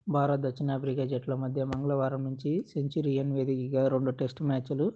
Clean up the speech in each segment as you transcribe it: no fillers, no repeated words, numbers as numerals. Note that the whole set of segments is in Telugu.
భారత్, దక్షిణాఫ్రికా జట్ల మధ్య మంగళవారం నుంచి సెంచురియన్ వేదికగా 2 టెస్టు మ్యాచ్ల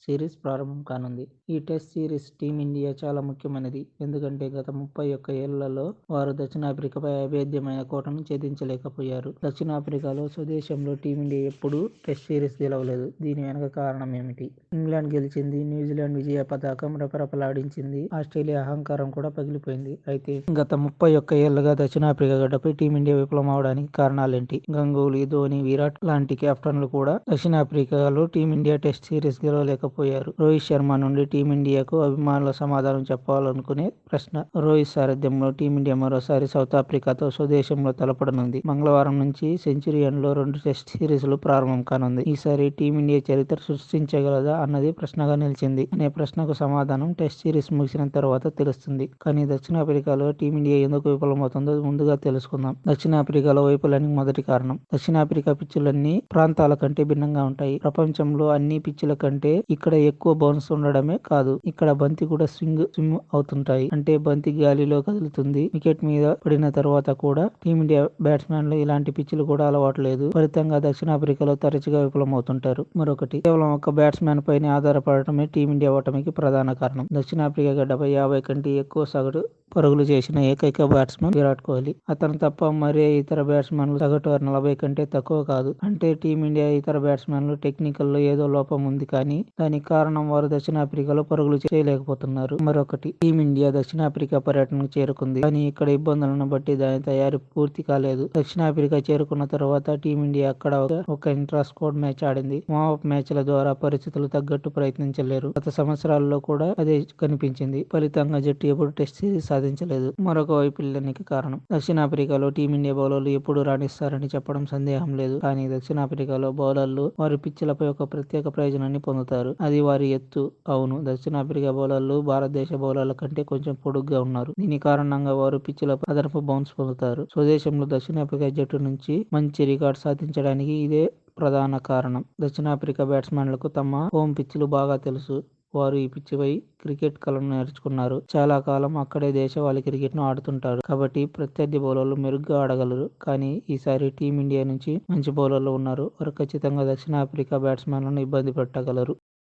సిరీస్ ప్రారంభం కానుంది. ఈ టెస్ట్ సిరీస్ టీమిండియా చాలా ముఖ్యమైనది. ఎందుకంటే గత 31 ఏళ్లలో వారు దక్షిణాఫ్రికాపై అభేద్యమైన కోటను ఛేదించలేకపోయారు. దక్షిణాఫ్రికాలో స్వదేశంలో టీమిండియా ఎప్పుడూ టెస్ట్ సిరీస్ గెలవలేదు. దీని వెనుక కారణం ఏమిటి? ఇంగ్లాండ్ గెలిచింది. న్యూజిలాండ్ విజయ పతాకం రెపరెపలాడించింది. ఆస్ట్రేలియా అహంకారం కూడా పగిలిపోయింది. అయితే గత 31 ఏళ్లుగా దక్షిణాఫ్రికా గడ్డపై టీమిండియా విఫలం అవడానికి కారణాలేంటి? గంగూలీ, ధోనీ, విరాట్ లాంటి కెప్టెన్లు కూడా దక్షిణాఫ్రికాలో టీమిండియా టెస్ట్ సిరీస్ గెలవలేకపోయారు. రోహిత్ శర్మ నుండి టీమిండియాకు అభిమానుల సమాధానం చెప్పాలనుకునే ప్రశ్న. రోహిత్ సారథ్యంలో టీమిండియా మరోసారి సౌత్ ఆఫ్రికాతో స్వదేశంలో తలపడనుంది. మంగళవారం నుంచి సెంచురియన్లో 2 టెస్ట్ సిరీస్లు ప్రారంభం కానుంది. ఈసారి టీమిండియా చరిత్ర సృష్టించగలదా అన్నది ప్రశ్నగా నిలిచింది. అనే ప్రశ్నకు సమాధానం టెస్ట్ సిరీస్ ముగిసిన తర్వాత తెలుస్తుంది. కానీ దక్షిణాఫ్రికాలో టీమిండియా ఎందుకు విఫలమవుతుందో ముందుగా తెలుసుకుందాం. దక్షిణాఫ్రికాలో వైఫల్యానికి మొదటి కారణం. దక్షిణాఫ్రికా పిచ్చులన్నీ ప్రాంతాల కంటే భిన్నంగా ఉంటాయి. ప్రపంచంలో అన్ని పిచ్చుల కంటే ఇక్కడ ఎక్కువ బౌన్స్ ఉండడమే కాదు, ఇక్కడ బంతి కూడా స్విమ్ అవుతుంటాయి. అంటే బంతి గాలిలో కదులుతుంది. వికెట్ మీద పడిన తర్వాత కూడా. టీమిండియా బ్యాట్స్మెన్లు ఇలాంటి పిచ్చులు కూడా అలవాటు లేదు. ఫలితంగా దక్షిణాఫ్రికాలో తరచుగా విఫలమవుతుంటారు. మరొకటి, కేవలం ఒక బ్యాట్స్మెన్ పైనే ఆధారపడటమే టీమిండియా ఓటమికి ప్రధాన కారణం. దక్షిణాఫ్రికా గడ్డపై 50 కంటే ఎక్కువ సగటు పరుగులు చేసిన ఏకైక బ్యాట్స్మన్ విరాట్ కోహ్లీ. అతను తప్ప మరే ఇతర బ్యాట్స్మన్లు సగటు 40 కంటే తక్కువ కాదు. అంటే టీమిండియా ఇతర బ్యాట్స్మెన్లు టెక్నికల్లో ఏదో లోపం ఉంది. కానీ దానికి కారణం వారు దక్షిణాఫ్రికాలో పరుగులు చేయలేకపోతున్నారు. మరొకటి, టీమిండియా దక్షిణాఫ్రికా పర్యటనకు చేరుకుంది. కానీ ఇక్కడ ఇబ్బందులను బట్టి దాని తయారీ పూర్తి కాలేదు. దక్షిణాఫ్రికా చేరుకున్న తర్వాత టీమిండియా అక్కడ ఒక ఇంట్రా స్క్వాడ్ మ్యాచ్ ఆడింది. వార్మప్ మ్యాచ్ల ద్వారా పరిస్థితులు తగ్గట్టు ప్రయత్నించలేరు. గత సంవత్సరాల్లో కూడా అదే కనిపించింది. ఫలితంగా జట్టు ఎప్పుడు టెస్ట్ సిరీస్ సాధించలేదు. మరొక వైఫల్యానికి కారణం. దక్షిణాఫ్రికాలో టీమిండియా బౌలర్లు ఎప్పుడు రాణిస్తారని చెప్పడం సందేహం లేదు. కానీ దక్షిణాఫ్రికాలో బౌలర్లు వారి పిచ్లపై ఒక ప్రత్యేక ప్రయోజనాన్ని పొందుతారు. అది వారి ఎత్తు. అవును, దక్షిణాఫ్రికా బౌలర్లు భారతదేశ బౌలర్ల కంటే కొంచెం పొడుగ్గా ఉన్నారు. దీని కారణంగా వారు పిచ్లపై అదనపు బౌన్స్ పొందుతారు. స్వదేశంలో దక్షిణాఫ్రికా జట్టు నుంచి మంచి రికార్డు సాధించడానికి ఇదే ప్రధాన కారణం. దక్షిణాఫ్రికా బ్యాట్స్మెన్లకు తమ హోమ్ పిచ్లు బాగా తెలుసు. వారు ఈ పిచ్చిపై క్రికెట్ కళను నేర్చుకున్నారు. చాలా కాలం అక్కడే దేశవాళీ క్రికెట్ను ఆడుతుంటారు. కాబట్టి ప్రత్యర్థి బౌలర్లు మెరుగ్గా ఆడగలరు. కానీ ఈసారి టీమిండియా నుంచి మంచి బౌలర్లు ఉన్నారు. వారు ఖచ్చితంగా దక్షిణాఫ్రికా బ్యాట్స్మెన్లను ఇబ్బంది పెట్టగలరు.